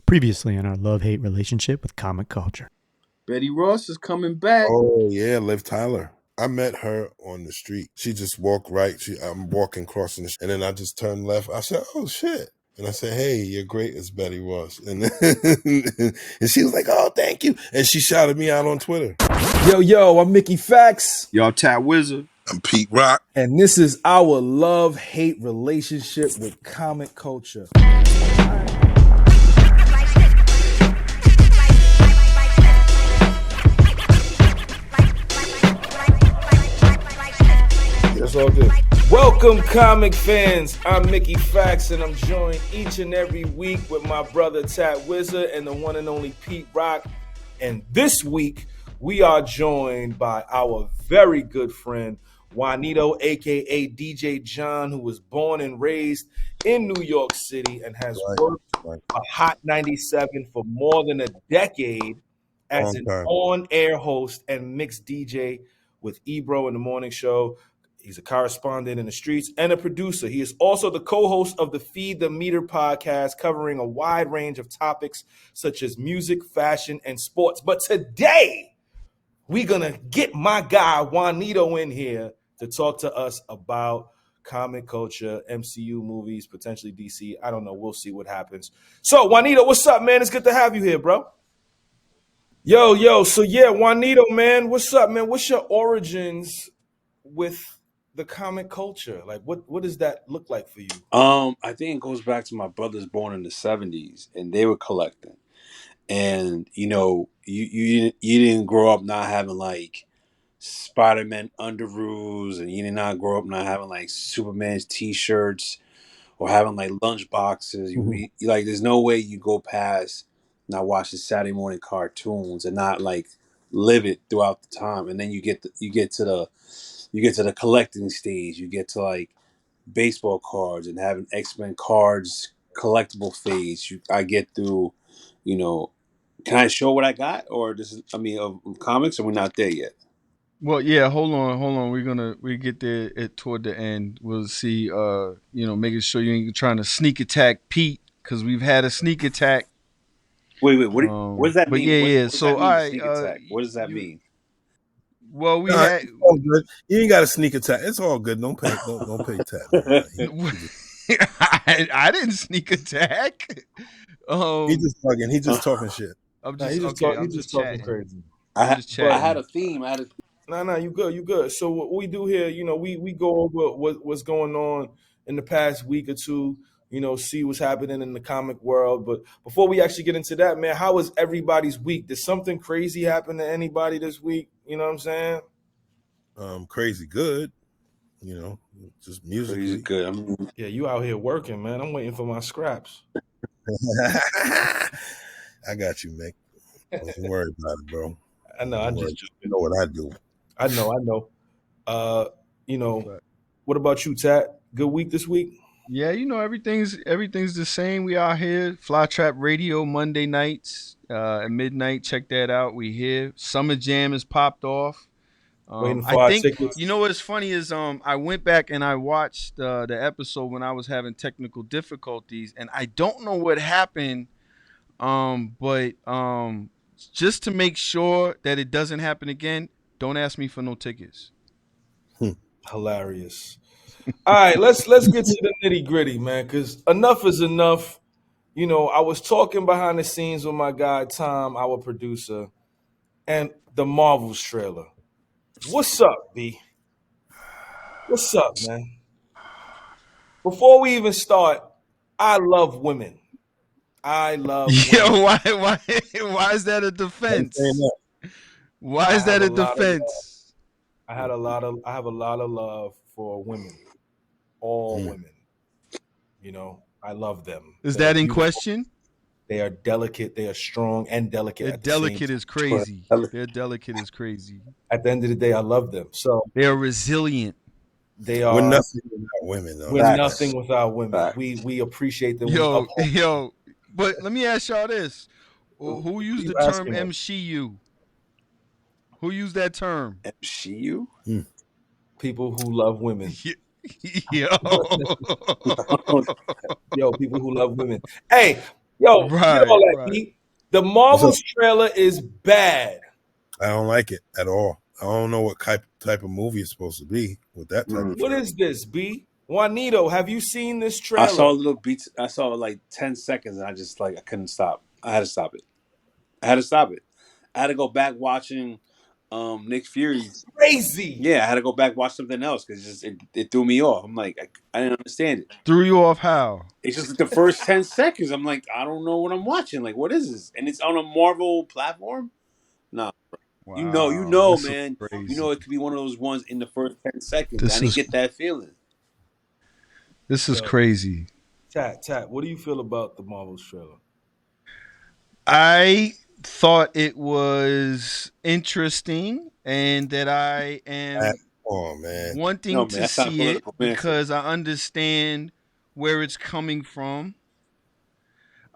Previously in our love-hate relationship with comic culture. Betty Ross is coming back. Oh, yeah, Liv Tyler. I met her on the street. She just walked right. I'm walking, crossing the street, and then I just turned left. I said, oh, shit. And I said, hey, you're great as Betty Ross. And, and she was like, oh, thank you. And she shouted me out on Twitter. Yo, I'm Mickey Fax. Y'all Tat Wza. I'm Pete Rock. And this is our love-hate relationship with comic culture. That's all good. Welcome, comic fans. I'm Mickey Fax, and I'm joined each and every week with my brother Tat Wza and the one and only Pete Rock. And this week, we are joined by our very good friend, Juanyto, a.k.a. DJ John, who was born and raised in New York City and has worked a Hot 97 for more than a decade as an on-air host and mixed DJ with Ebro in the morning show. He's a correspondent in the streets and a producer. He is also the co-host of the Feed the Meter podcast, covering a wide range of topics such as music, fashion, and sports. But today, we're going to get my guy Juanyto in here to talk to us about comic culture, MCU movies, potentially DC. I don't know. We'll see what happens. So, Juanyto, what's up, man? It's good to have you here, bro. Yo. So, yeah, Juanyto, man, what's up, man? What's your origins with the comic culture? Like, what does that look like for you? I think it goes back to my brothers born in the 70s, and they were collecting. And, you know, you didn't grow up not having, like, Spider-Man underoos, and you did not grow up not having, like, Superman's T-shirts or having, like, lunch boxes. Like, there's no way you go past not watching Saturday morning cartoons and not, like, live it throughout the time. And then you get to the collecting stage. You get to like baseball cards and having X-Men cards collectible phase. I get through, can I show what I got, or of comics, or we're not there yet? Well, yeah, hold on. We get there toward the end. We'll see. Making sure you ain't trying to sneak attack Pete, because we've had a sneak attack. Wait. What does that mean? Yeah. So, all right. What does that mean? Well, it's all good. You ain't got a sneak attack. It's all good. Don't pay Tat. I didn't sneak attack. He's just talking. He's just talking shit. He's just talking crazy. I had a theme. No, you good. So what we do here, we go over what's going on in the past week or two. See what's happening in the comic world. But before we actually get into that, man, how was everybody's week? Did something crazy happen to anybody this week? You know what I'm saying? Crazy good. Just music. Crazy good. Yeah, you out here working, man. I'm waiting for my scraps. I got you, Mick. Don't worry about it, bro. I know. You know what I do. I know. What about you, Tat? Good week this week? Yeah, everything's the same. We out here, Flytrap Radio Monday nights at midnight. Check that out. We here. Summer Jam has popped off. I think tickets. What is funny is I went back and I watched the episode when I was having technical difficulties, and I don't know what happened. But just to make sure that it doesn't happen again, don't ask me for no tickets. Hilarious. All right, let's get to the nitty gritty, man, because enough is enough. I was talking behind the scenes with my guy Tom, our producer, and the Marvels trailer. What's up, B? What's up, man? Before we even start, I love women. Yo, why is that a defense? Why is that a defense? I have a lot of love for women. All women. I love them. Is that in question? They are delicate. They are strong and delicate. They're delicate is crazy. They're delicate is crazy. At the end of the day, I love them. So they are resilient. They are. We're nothing without women, though. We're nothing without women. We appreciate them. Yo. But let me ask y'all this: Who used the term MCU? Who used that term? MCU? People who love women. Yo, people who love women. Hey, Yo, forget all Right, that, right. B. The What's up? Marvels trailer is bad. I don't like it at all. I don't know what type of movie it's supposed to be with that type of What trailer. is this, B? Juanyto, have you seen this I saw trailer? little beats. I saw like 10 seconds, and I just I couldn't stop. I had to stop it. I had to go back watching Nick Fury. Crazy. Yeah, I had to go back watch something else because it threw me off. I'm like, I didn't understand it. Threw you off how? It's just like the first 10 seconds. I'm like, I don't know what I'm watching. Like, what is this? And it's on a Marvel platform? Nah. Wow, You know, this is man. crazy. You know it could be one of those ones in the first 10 seconds. This I didn't is- get that feeling. This is crazy. Tat, what do you feel about the Marvels trailer? I thought it was interesting and that I am Oh man. wanting No, man, to that's not see it political, man. because I understand where it's coming from.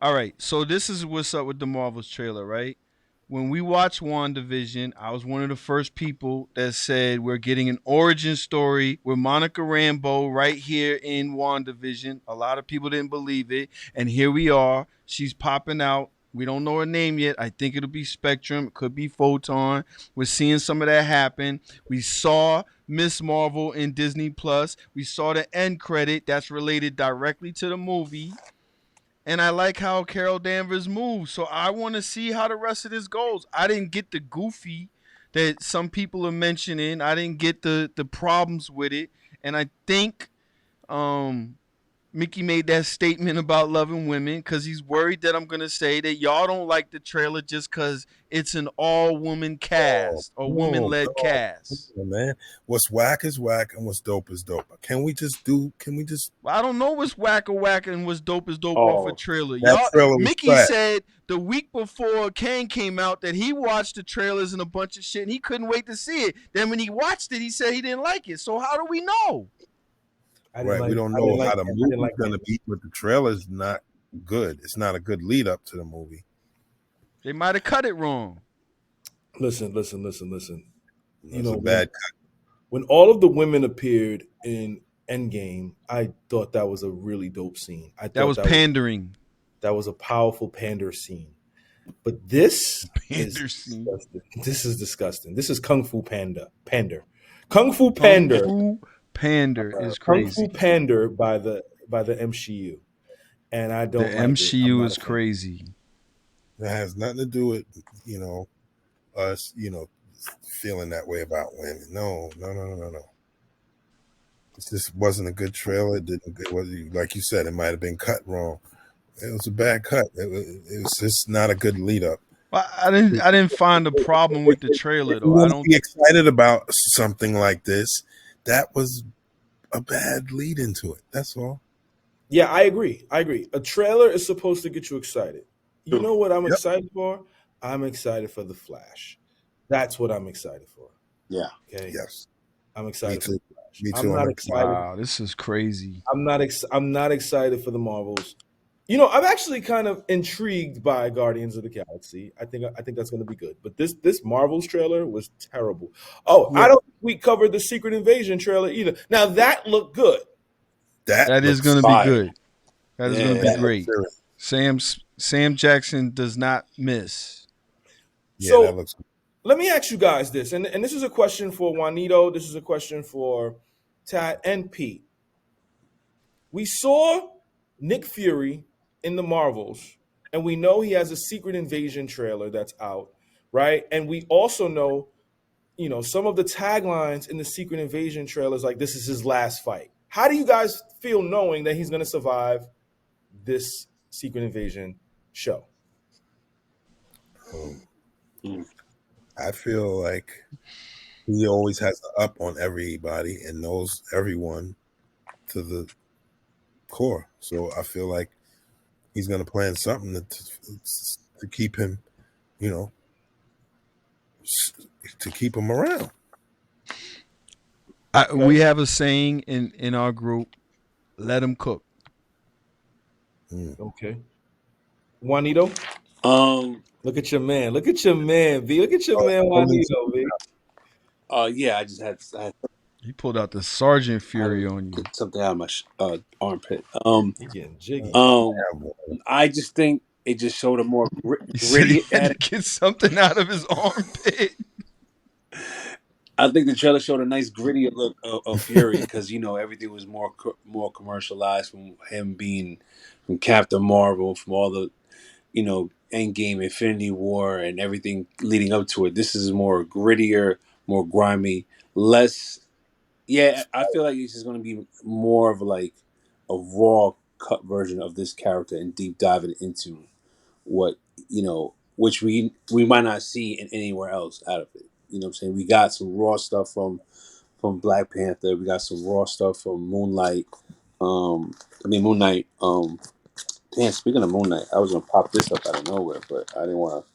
All right, so this is what's up with the Marvels trailer, right? When we watched WandaVision, I was one of the first people that said we're getting an origin story with Monica Rambeau right here in WandaVision. A lot of people didn't believe it, and here we are. She's popping out. We don't know her name yet. I think it'll be Spectrum. It could be Photon. We're seeing some of that happen. We saw Miss Marvel in Disney Plus. We saw the end credit that's related directly to the movie. And I like how Carol Danvers moves. So I want to see how the rest of this goes. I didn't get the goofy that some people are mentioning. I didn't get the problems with it. And I think Mickey made that statement about loving women because he's worried that I'm going to say that y'all don't like the trailer just because it's an all-woman cast or woman-led cast. Man, what's whack is whack and what's dope is dope. Can we just I don't know what's whack and what's dope is dope Oh, off a trailer. that Y'all, trailer was Mickey flat. said the week before Kang came out that he watched the trailers and a bunch of shit and he couldn't wait to see it. Then when he watched it, he said he didn't like it. So how do we know? Right, we don't know how the movie's gonna be, but the trailer's not good. It's not a good lead up to the movie. They might have cut it wrong. Listen. It's You know, a bad cut. when all of the women appeared in Endgame, I thought that was a really dope scene. I thought That was pandering. that was a powerful pander scene. But this Pander scene. This is disgusting. This is Kung Fu Pander. Kung Fu Pander. Kung Fu Pander is Kung crazy. Fu Pander by the MCU. And I don't The like MCU it. is crazy. It has nothing to do with us, feeling that way about women. No. It just wasn't a good trailer. It was, like you said, it might have been cut wrong. It was a bad cut. It was just not a good lead up. Well, I didn't find a problem with the trailer though. I don't be excited about something like this. That was a bad lead into it. That's all. Yeah, I agree. A trailer is supposed to get you excited. You know what I'm excited for? I'm excited for The Flash. That's what I'm excited for. yeah. Okay. Yes. I'm excited for The Flash. Me too. I'm not excited. Wow, this is crazy. I'm not excited for the Marvels. I'm actually kind of intrigued by Guardians of the Galaxy. I think that's going to be good. But this Marvels trailer was terrible. Oh, Yeah. I don't think we covered the Secret Invasion trailer either. Now that looked good. That is going to be good. That is going to be great. Serious. Sam Jackson does not miss. Yeah, So that looks good. let me ask you guys this, and this is a question for Juanyto. This is a question for Tat and Pete. We saw Nick Fury in the Marvels, and we know he has a Secret Invasion trailer that's out, right? And we also know, some of the taglines in the Secret Invasion trailers, like this is his last fight. How do you guys feel knowing that he's going to survive this Secret Invasion show? I feel like he always has the up on everybody and knows everyone to the core. So I feel like he's going to plan something to keep him, to keep him around. We have a saying in our group, let him cook. Okay. Juanyto? Look at your man. Look at your man, V. Look at your man, Juanyto, V. Yeah, I just had He pulled out the Sergeant Fury on you. something out of my armpit. He getting jiggy. I just think it just showed a more He said he gritty. had to get something out of his armpit. I think the trailer showed a nice gritty look of Fury because everything was more commercialized from him being from Captain Marvel, from all the Endgame, Infinity War, and everything leading up to it. This is more grittier, more grimy, less. Yeah, I feel like it's just going to be more of like a raw cut version of this character and deep diving into what which we might not see in anywhere else out of it. You know what I'm saying? We got some raw stuff from Black Panther. We got some raw stuff from Moonlight. Moon Knight. Damn, speaking of Moon Knight, I was gonna pop this up out of nowhere, but I didn't want to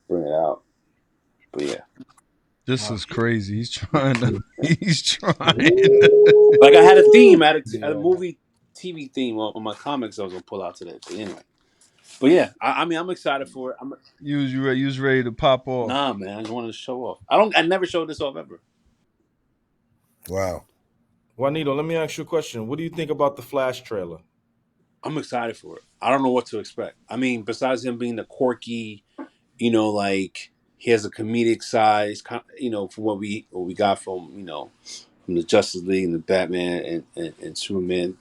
bring it out. But yeah, This is crazy. He's trying to. He's trying. like I had a theme, I had a movie, TV theme on my comics I was gonna pull out today. But anyway, but yeah, I'm excited for it. You was ready to pop off. Nah, man, I just wanted to show off. I never showed this off ever. Wow. Juanyto, let me ask you a question. What do you think about the Flash trailer? I'm excited for it. I don't know what to expect. I mean, besides him being the quirky, like he has a comedic side, from what we got from from the Justice League and the Batman and Superman.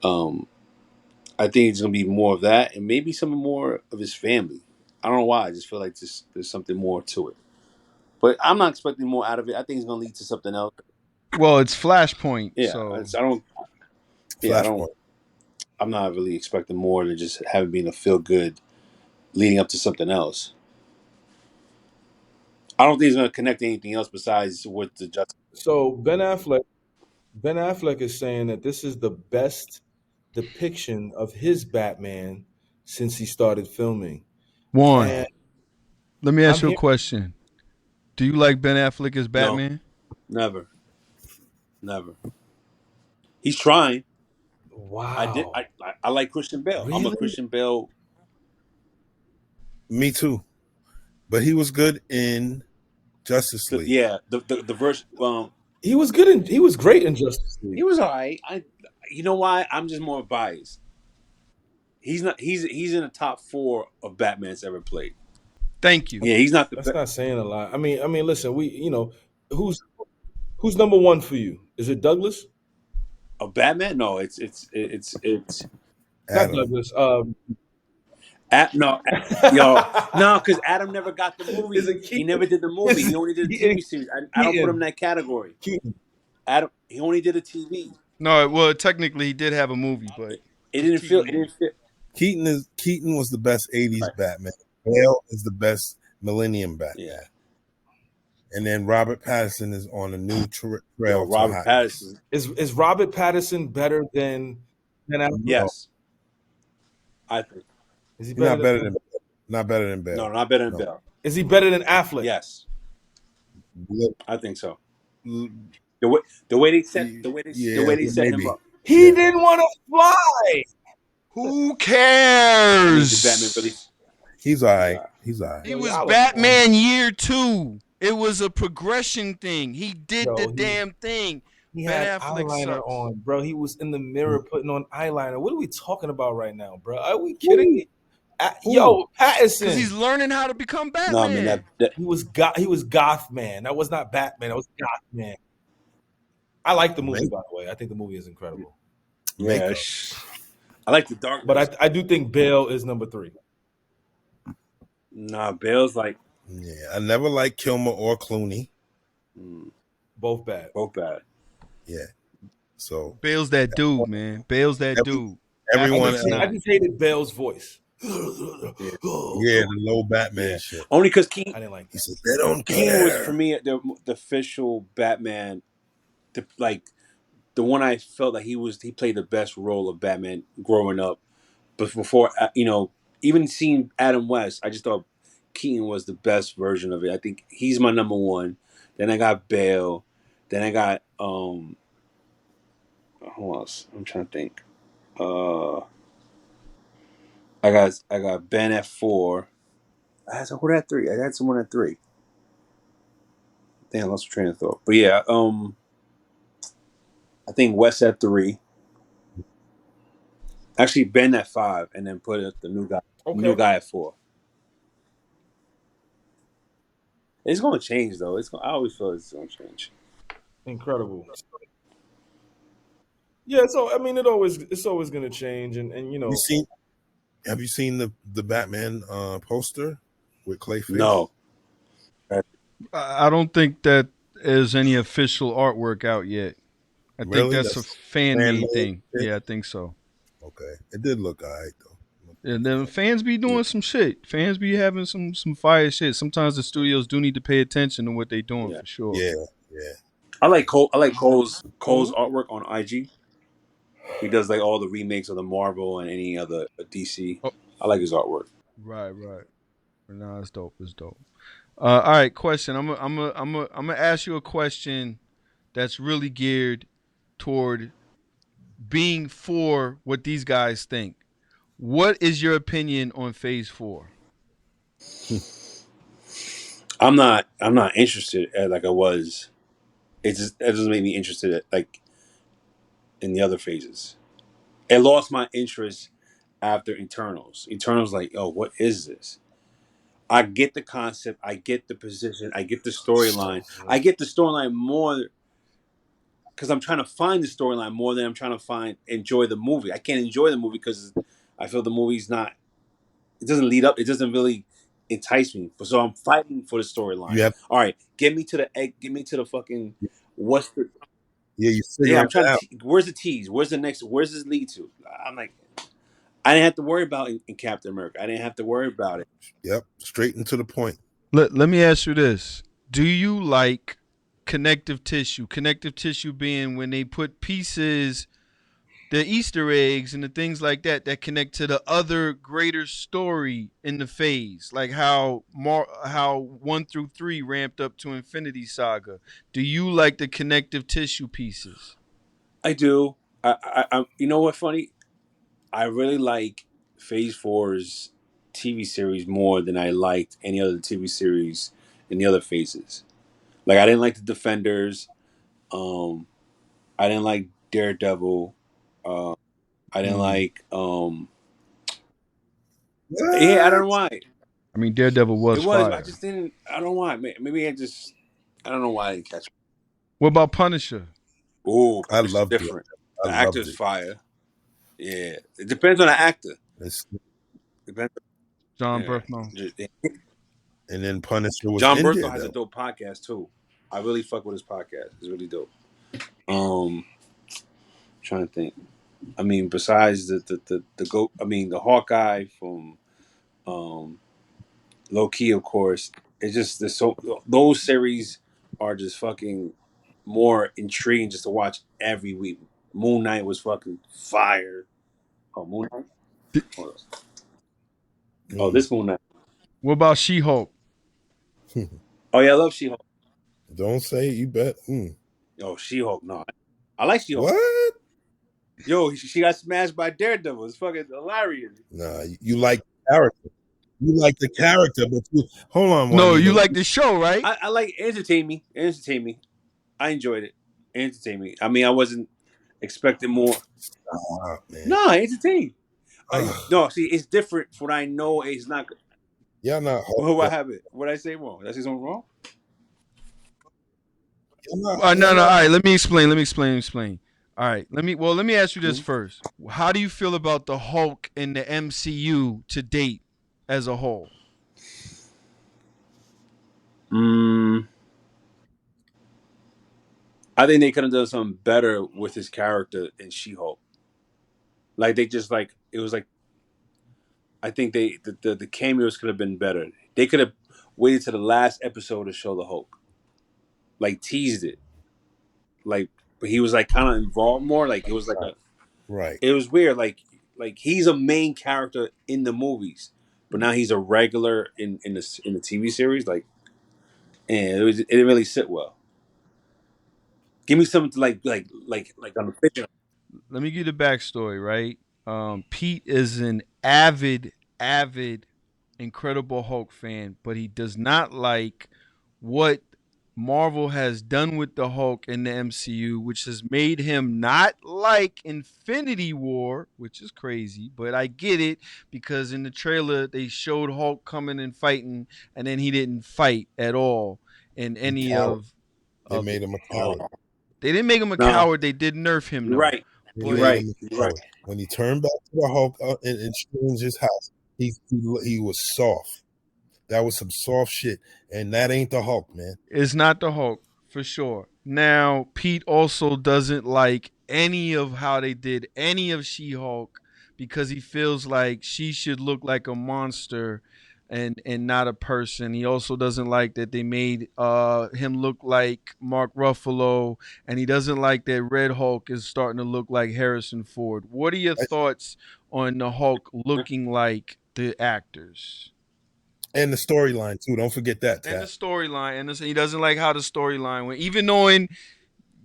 I think it's gonna be more of that, and maybe some more of his family. I don't know why. I just feel like there's something more to it. But I'm not expecting more out of it. I think it's gonna lead to something else. Well, it's Flashpoint. Yeah, so. I don't. Yeah, I don't. I'm not really expecting more than just having been a feel good, leading up to something else. I don't think it's going to connect to anything else besides what the Justice. So Ben Affleck is saying that this is the best depiction of his Batman since he started filming. One. And let me ask you a question. Do you like Ben Affleck as Batman? No, never. He's trying. Wow. I like Christian Bale. Really? I'm a Christian Bale. Me too. But he was good in Justice League. Yeah, the verse. He was good. He was great in Justice League. He was all right. You know why? I'm just more biased. He's not. He's in the top 4 of Batman's ever played. Thank you. Yeah, he's not the. That's not saying a lot. I mean, listen. Who's number 1 for you? Is it Douglas? A Batman? No, it's not Douglas. No, because Adam never got the movie. He never did the movie. He only did a TV series. I don't put him in that category. Keaton. Adam, he only did a TV. No, well, technically he did have a movie, but it didn't fit. Keaton was the best 80s Batman. Bale is the best Millennium Batman. Yeah. And then Robert Pattinson is on a new trail. Robert Pattinson is Robert Pattinson better than Affleck? Yes, I think. Is he not better than Bale? Not better than Bale. No, not better than Bale. Is he better than Affleck? Yes, I think so. The way they set him up. He didn't want to fly. Who cares? The Batman really. He's all right. He's all right. He was Batman year 2. It was a progression thing. He did the damn thing. He Ben had Affleck eyeliner sucks. on, bro. He was in the mirror putting on eyeliner. What are we talking about right now, bro? Are we kidding me? Yo, Pattinson. Because he's learning how to become Batman. No, I mean he was goth man. That was not Batman. That was goth man. I like the movie, by the way. I think the movie is incredible. Yeah, I like the dark. But I do think Bale is number 3. Nah, Bale's like. Yeah, I never liked Kilmer or Clooney. Both bad. Yeah. So Bale's that dude, man. Bale's that dude. Everyone I just hated Bale's voice. Yeah, the low Batman shit. Only because Keaton. I didn't like that. He said they don't care. Keaton was for me the official Batman, the one I felt like he played the best role of Batman growing up. But before even seeing Adam West, I just thought Keaton was the best version of it. I think he's my number 1. Then I got Bale. Then I got who else? I'm trying to think. I got Ben at 4. Who had 3? I had someone at 3. Damn, I lost my train of thought. But yeah, I think West at 3. Actually, Ben at 5, and then put the new guy. New Okay. guy at 4. It's gonna change though. I always feel it's gonna change. Incredible. Yeah, so I mean it's always gonna change and you You know, seen? Have you seen the Batman poster with Clayface? No. I don't think that there's any official artwork out yet. I think Really? that's a That's fan fan made made thing. shit? Yeah, I think so. Okay. It did look alright though. And then fans be Yeah. doing some shit. Fans be having some fire shit. Sometimes the studios do need to pay attention to what they doing Yeah. for sure. Yeah. Yeah. I like Cole's Cole? artwork on IG. He does like all the remakes of the Marvel and any other DC. Oh, I like his artwork. right. No, it's dope. It's dope. All right, question. I'm gonna ask you a question that's really geared toward being for what these guys think. What is your opinion on Phase 4? I'm not interested like I was. It doesn't make me interested like in the other phases. It lost my interest after Eternals. Eternals like, oh, what is this? I get the concept, I get the position, I get the storyline. I get the storyline more because I'm trying to find the storyline more than I'm trying to enjoy the movie. I can't enjoy the movie because I feel the movie's not. It doesn't lead up. It doesn't really entice me. So I'm fighting for the storyline. You have All right, get me to the egg. Get me to the fucking. What's the? you Yeah, figure I'm trying it out. to. Where's the tease? Where's the next? Where's this lead to? I'm like, I didn't have to worry about in Captain America. I didn't have to worry about it. Yep. Straight and to the point. Let me ask you this. Do you like connective tissue? Connective tissue being when they put pieces, the Easter eggs and the things like that that connect to the other greater story in the phase, like how 1 through 3 ramped up to Infinity Saga. Do you like the connective tissue pieces? I do. You know what's funny? I really like Phase 4's TV series more than I liked any other TV series in the other phases. Like I didn't like the Defenders. I didn't like Daredevil. I didn't like. Yeah, I don't know why. I mean, Daredevil was It was. fire. I just didn't. I don't know why. Maybe I just. I don't know why I didn't catch it. What about Punisher? Oh, I it's loved it. different. I The loved actor's it. fire. Yeah, it depends on the actor. It's, Depends. John Yeah. Bernthal. and then Punisher was John in Bernthal there, has a though. dope podcast too. I really fuck with his podcast. It's really dope. Trying to think. I mean, besides the Hawkeye from Low Key, of course. It's just those series are just fucking more intriguing just to watch every week. Moon Knight was fucking fire. Oh, Moon Knight. Oh, this Moon Knight. What about She-Hulk? Oh yeah, I love She-Hulk. Don't say it, you bet. Oh, She-Hulk. No, I like She-Hulk. What? Yo, she got smashed by Daredevil. It's fucking hilarious. Nah, you like character. You like the character, but hold on, No, Juanyto. you like the show, right? I like entertain me. I enjoyed it. Entertain me. I mean, I wasn't expecting more. Stop, man. No, entertain. No, see, it's different. For what I know, it's not. Y'all not. What happened? What did I say wrong? Did I say something wrong? No. All right, let me explain. All right, let me ask you this first. How do you feel about the Hulk in the MCU to date as a whole? I think they could have done something better with his character in She-Hulk. Like they just like it was like. I think the cameos could have been better. They could have waited to the last episode to show the Hulk. Like teased it. Like, but he was like kind of involved more. Like it was like right. It was weird. Like he's a main character in the movies, but now he's a regular in the TV series. Like, and it didn't really sit well. Give me something like on the picture. Let me give you the backstory, right? Pete is an avid, Incredible Hulk fan, but he does not like what Marvel has done with the Hulk in the MCU, which has made him not like Infinity War, which is crazy, but I get it because in the trailer they showed Hulk coming and fighting, and then he didn't fight at all in any of They made him a coward. They didn't make him a No. coward. They did nerf him. You're right. They You're made right. him a You're right. coward. When he turned back to the Hulk in Strange's house, he was soft. That was some soft shit, and that ain't the Hulk, man. It's not the Hulk for sure. Now, Pete also doesn't like any of how they did any of She-Hulk because he feels like she should look like a monster and not a person. He also doesn't like that they made him look like Mark Ruffalo, and he doesn't like that Red Hulk is starting to look like Harrison Ford. What are your thoughts on the Hulk looking like the actors? And the storyline too. Don't forget that. And the storyline, and he doesn't like how the storyline went. Even knowing,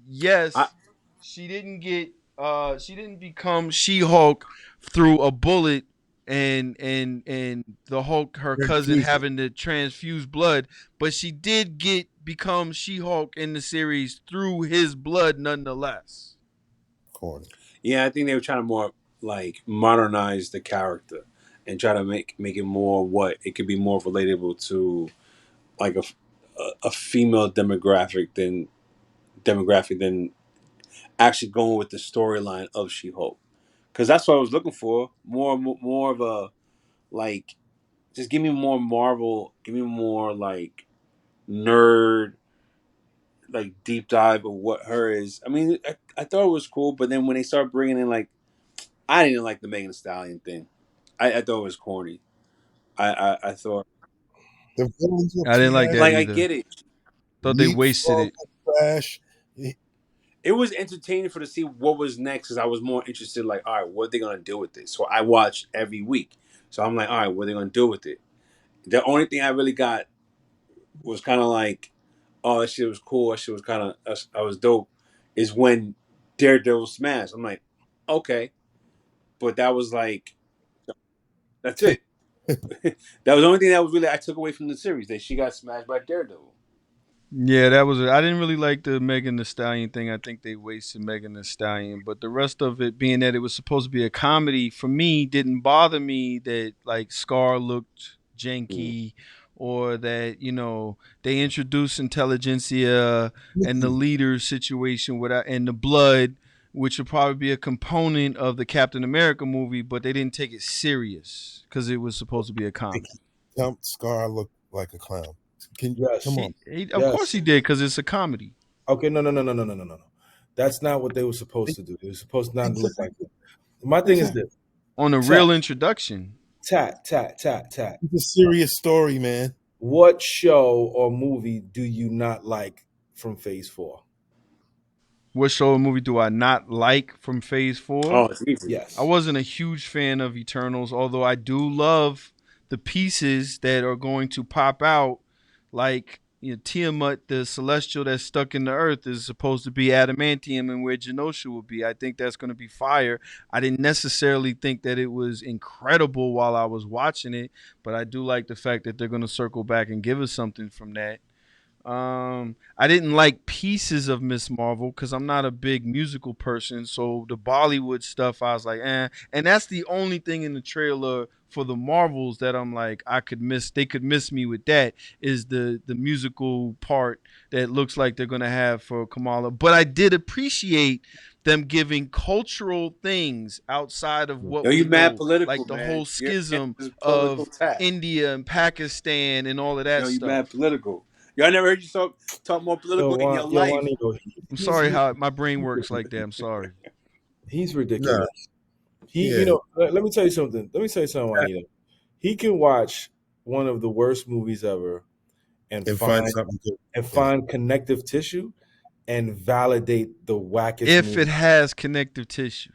yes, she didn't become She-Hulk through a bullet and the Hulk, her cousin, having to transfuse blood, but she did become She-Hulk in the series through his blood, nonetheless. Corny. Yeah, I think they were trying to more like modernize the character and try to make it more what it could be more relatable to like a female demographic than actually going with the storyline of She-Hulk, because that's what I was looking for. More of a like, just give me more Marvel, give me more like nerd, like deep dive of what her is. I mean, I thought it was cool, but then when they start bringing in like, I didn't like the Megan Thee Stallion thing. I thought it was corny. I thought the villains were I didn't like that like either. I get it. Thought they wasted it. Trash. It was entertaining to see what was next, because I was more interested. Like, all right, what are they gonna do with this? So I watch every week. So I'm like, all right, what are they gonna do with it? The only thing I really got was kind of like, oh, that shit was cool. That shit was kind of, I was dope. Is when Daredevil smashed. I'm like, okay, but that was like, that's it. That was the only thing that was really I took away from the series, that she got smashed by Daredevil. Yeah, that was it. I didn't really like the Megan Thee Stallion thing. I think they wasted Megan Thee Stallion. But the rest of it, being that it was supposed to be a comedy, for me, didn't bother me that like Scar looked janky, or that they introduced intelligentsia and the leader situation without and the blood, which would probably be a component of the Captain America movie, but they didn't take it serious because it was supposed to be a comedy. Scar looked like a clown. Come on. Of course he did, because it's a comedy. Okay, no. That's not what they were supposed to do. They were supposed not to look like that. My thing is this. On a real introduction. Tat. It's a serious story, man. What show or movie do you not like from Phase 4? What show or movie do I not like from Phase 4? Oh, it's easy. Yes. I wasn't a huge fan of Eternals, although I do love the pieces that are going to pop out. Like, Tiamat, the celestial that's stuck in the earth, is supposed to be adamantium, and where Genosha will be. I think that's going to be fire. I didn't necessarily think that it was incredible while I was watching it, but I do like the fact that they're going to circle back and give us something from that. I didn't like pieces of Miss Marvel because I'm not a big musical person, so the Bollywood stuff I was like, and that's the only thing in the trailer for the Marvels that I'm like, they could miss me with that, is the musical part that looks like they're gonna have for Kamala. But I did appreciate them giving cultural things outside of what we mad know, political, like the man. whole schism of India and Pakistan and all of that stuff. You mad political. Y'all never heard you talk more political in your life. I'm sorry how my brain works like that. I'm sorry. He's ridiculous. Yeah. Let me tell you something. Juanyto. He can watch one of the worst movies ever and find something good. And find connective tissue and validate the wackest if movie. It has connective tissue.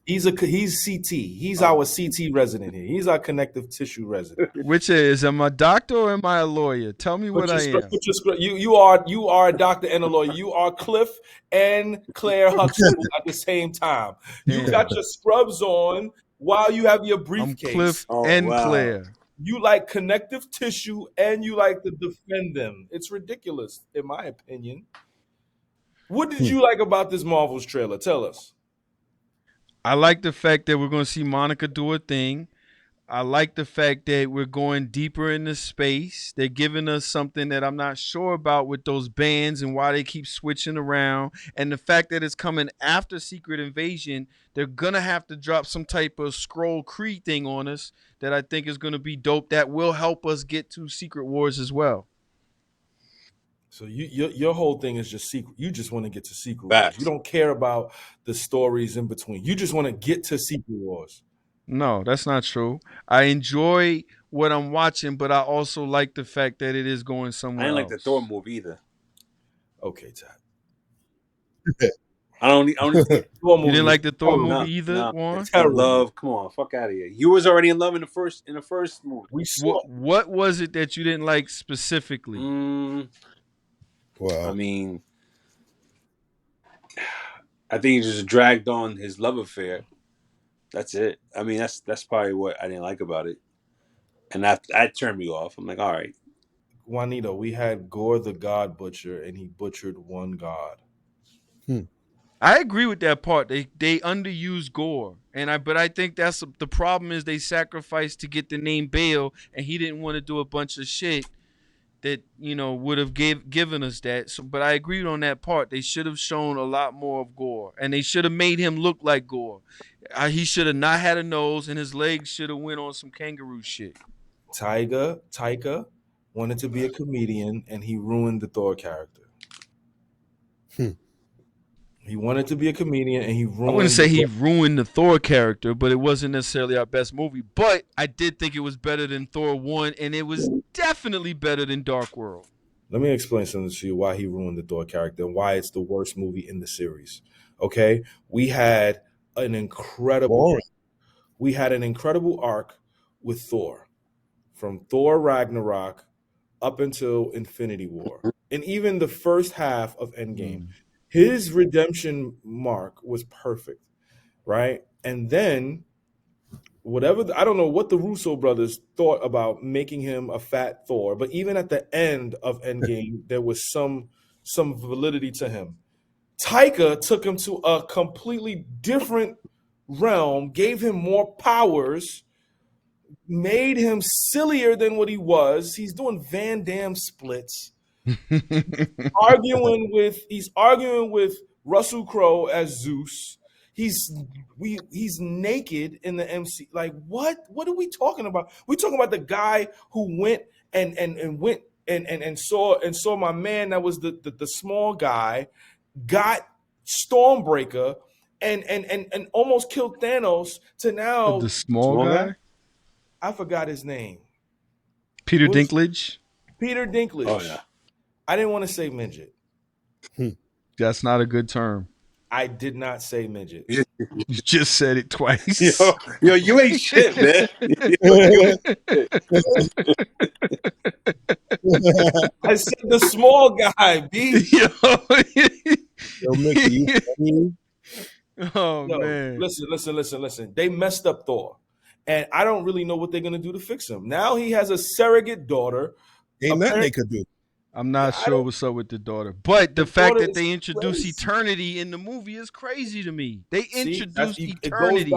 He's CT. He's our CT resident here. He's our connective tissue resident. Which is, am I a doctor or am I a lawyer? Tell me what I am. You are a doctor and a lawyer. You are Cliff and Claire Huxtable at the same time. You got your scrubs on while you have your briefcase. I'm Cliff and Claire. You like connective tissue and you like to defend them. It's ridiculous, in my opinion. What did you like about this Marvel's trailer? Tell us. I like the fact that we're going to see Monica do her thing. I like the fact that we're going deeper into space. They're giving us something that I'm not sure about with those bands and why they keep switching around. And the fact that it's coming after Secret Invasion, they're going to have to drop some type of scroll Kree thing on us that I think is going to be dope. That will help us get to Secret Wars as well. So your whole thing is just secret. You just want to get to Secret Wars. You don't care about the stories in between. You just want to get to Secret Wars. No, that's not true. I enjoy what I'm watching, but I also like the fact that it is going somewhere I didn't else. like the Thor movie either. Okay, Tat. I don't Thor movie. You didn't like the Thor movie either, Juan? Love, come on, fuck out of here. You was already in love in the first movie. What was it that you didn't like specifically? Well, I mean, I think he just dragged on his love affair. That's it. I mean, that's probably what I didn't like about it, and that turned me off. I'm like, all right. Juanyto, we had Gore the God Butcher, and he butchered one god. I agree with that part. They underused Gore, but I think that's the problem is they sacrificed to get the name Bale, and he didn't want to do a bunch of shit that would have given us that. So, but I agreed on that part. They should have shown a lot more of Gore, and they should have made him look like Gore. He should have not had a nose, and his legs should have went on some kangaroo shit. Taika wanted to be a comedian, and he ruined the Thor character. He wanted to be a comedian, and he ruined. I wouldn't say he ruined the Thor character, but it wasn't necessarily our best movie. But I did think it was better than Thor 1, and it was definitely better than Dark World. Let me explain something to you why he ruined the Thor character and why it's the worst movie in the series. Okay? We had an incredible arc with Thor. From Thor Ragnarok up until Infinity War. And even the first half of Endgame. His redemption mark was perfect, right? And then I don't know what the Russo brothers thought about making him a fat Thor, but even at the end of Endgame, there was some validity to him. Taika took him to a completely different realm, gave him more powers, made him sillier than what he was. He's doing Van Damme splits. arguing with Russell Crowe as Zeus. He's naked in the MC. Like what are we talking about? We're talking about the guy who went and saw my man that was the small guy, got Stormbreaker and almost killed Thanos to now the small guy? I forgot his name. Peter Dinklage? Peter Dinklage. Oh yeah. I didn't want to say midget. That's not a good term. I did not say midget. You just said it twice. Yo, you ain't shit, man. I said the small guy, B. Man. Listen. They messed up Thor. And I don't really know what they're going to do to fix him. Now he has a surrogate daughter. Ain't nothing they could do. I'm not sure what's up with the daughter. But the fact that they introduce eternity in the movie is crazy to me. They introduced eternity.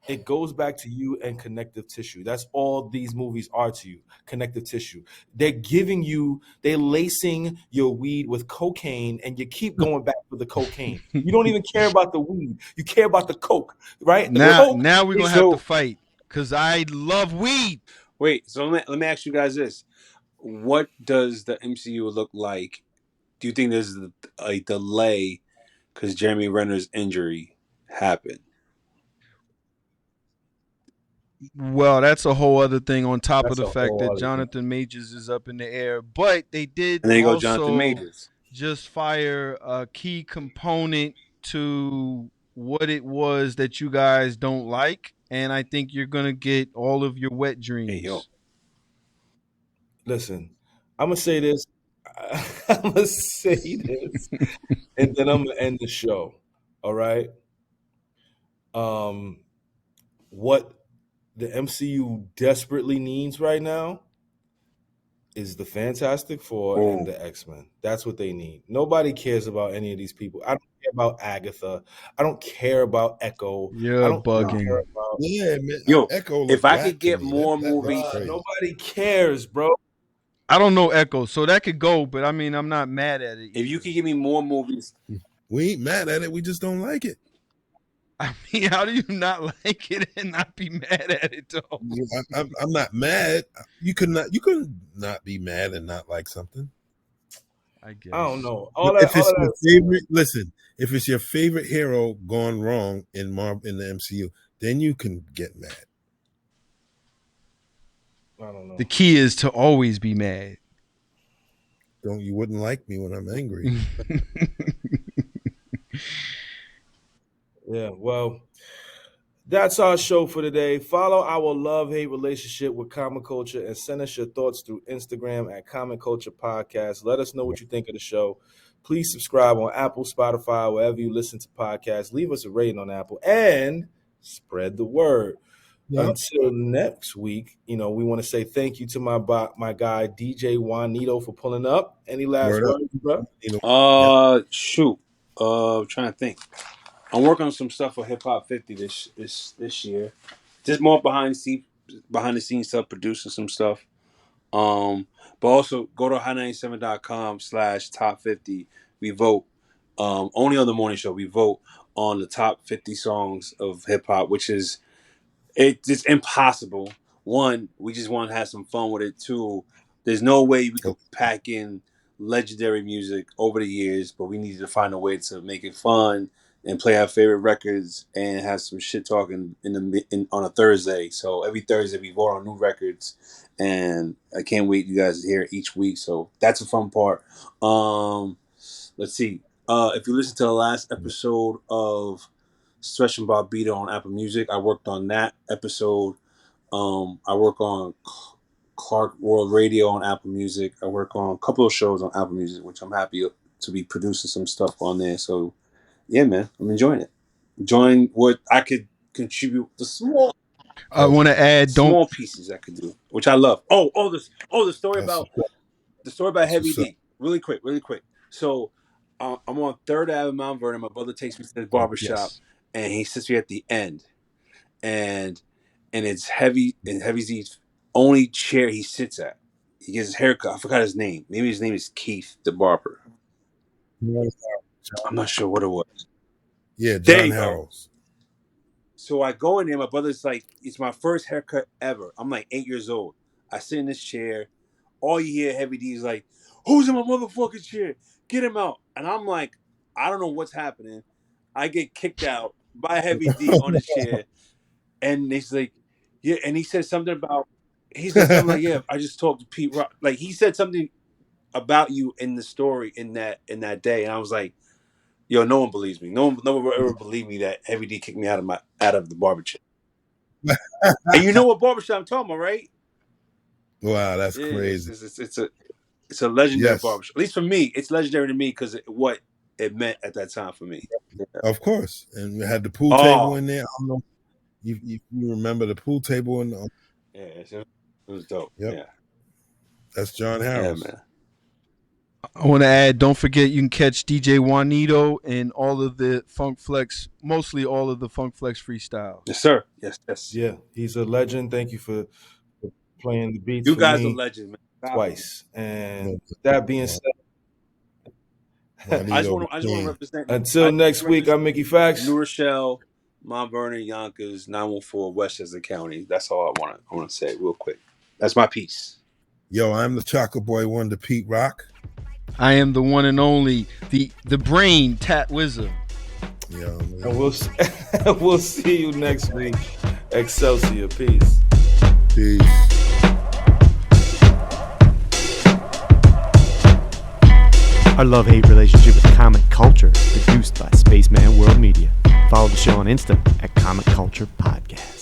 It goes back to you and connective tissue. That's all these movies are to you, connective tissue. They're lacing your weed with cocaine, and you keep going back for the cocaine. You don't even care about the weed. You care about the coke, right? Now we're going to have to fight because I love weed. Wait, so let me ask you guys this. What does the MCU look like? Do you think there's a delay because Jeremy Renner's injury happened? Well, that's a whole other thing on top of the fact that Jonathan Majors is up in the air. But they did just fire a key component to what it was that you guys don't like. And I think you're going to get all of your wet dreams. Hey, yo. Listen, I'm going to say this. And then I'm going to end the show. All right? What the MCU desperately needs right now is the Fantastic Four and the X-Men. That's what they need. Nobody cares about any of these people. I don't care about Agatha. I don't care about Echo. You're I don't bugging. care about... Yeah, man. Yo, Echo if I could get more movies, nobody cares, bro. I don't know Echo, so that could go, but I mean, I'm not mad at it. If you could give me more movies, we ain't mad at it. We just don't like it. I mean, how do you not like it and not be mad at it though? I'm not mad. You could not be mad and not like something. I guess. I don't know. If it's your favorite hero gone wrong in the MCU, then you can get mad. I don't know. The key is to always be mad. You wouldn't like me when I'm angry. Yeah, well, that's our show for today. Follow our love-hate relationship with comic culture and send us your thoughts through Instagram at Comic Culture Podcast. Let us know what you think of the show. Please subscribe on Apple, Spotify, wherever you listen to podcasts. Leave us a rating on Apple and spread the word. Yep. Until next week, we want to say thank you to my guy DJ Juanyto for pulling up. Any last words, bro? Shoot. I'm trying to think. I'm working on some stuff for Hip Hop 50 this year. Just more behind the scenes stuff, producing some stuff. But also go to high97.com/top50. We vote. Only on the morning show. We vote on the top 50 songs of hip hop, which is it's impossible. One, we just want to have some fun with it. Two, there's no way we could pack in legendary music over the years, but we needed to find a way to make it fun and play our favorite records and have some shit talking on a Thursday. So every Thursday we vote on new records, and I can't wait you guys to hear it each week. So that's a fun part. Let's see. If you listen to the last episode of Stretch and Barbito on Apple Music, I worked on that episode. I work on Clark World Radio on Apple Music. I work on a couple of shows on Apple Music, which I'm happy to be producing some stuff on there. So yeah, man, I'm enjoying it. Enjoying what I could contribute. I want to add small pieces I could do, which I love. The story about Heavy D. Really quick. So I'm on 3rd Avenue, Mount Vernon. My brother takes me to the barbershop, and he sits me at the end, and it's Heavy Z's only chair he sits at. He gets his haircut. I forgot his name. Maybe his name is Keith, the barber. I'm not sure what it was. Yeah, John Harrell's. So I go in there. My brother's like, it's my first haircut ever. I'm like 8 years old. I sit in this chair. All you hear Heavy D is like, who's in my motherfucking chair? Get him out. And I'm like, I don't know what's happening. I get kicked out by Heavy D on his chair. And he's like, yeah. And he said something about, yeah, I just talked to Pete Rock. Like, he said something about you in the story in that day. And I was like, yo, no one believes me. No one will ever believe me that Heavy D kicked me out of the barbershop. And you know what barbershop I'm talking about, right? Wow, that's crazy. It's a legendary barbershop. At least for me, it's legendary to me because what it meant at that time for me. Yeah. Of course. And we had the pool table in there. I don't know if you remember the pool table in the... Yeah, it was dope. Yep. Yeah. That's John Harrell. Yeah, man. I want to add, don't forget you can catch DJ Juanyto and all of the Funk Flex, mostly all of the Funk Flex freestyles. Yes, sir. Yes. Yeah, he's a legend. Thank you for playing the beats. You guys are legends, man. Twice. And that being said, I just want to represent. Until next week, I'm Mickey Fax. New Rochelle, Mount Vernon, Yonkers, 914 Westchester County. That's all I want to say real quick. That's my piece. Yo, I'm the Chocolate Boy Wonder, Pete Rock. I am the one and only, the brain, Tat Wza. Yo, and we'll see you next week. Excelsior. Peace. Peace. Our love-hate relationship with comic culture is produced by Spaceman World Media. Follow the show on Insta at Comic Culture Podcast.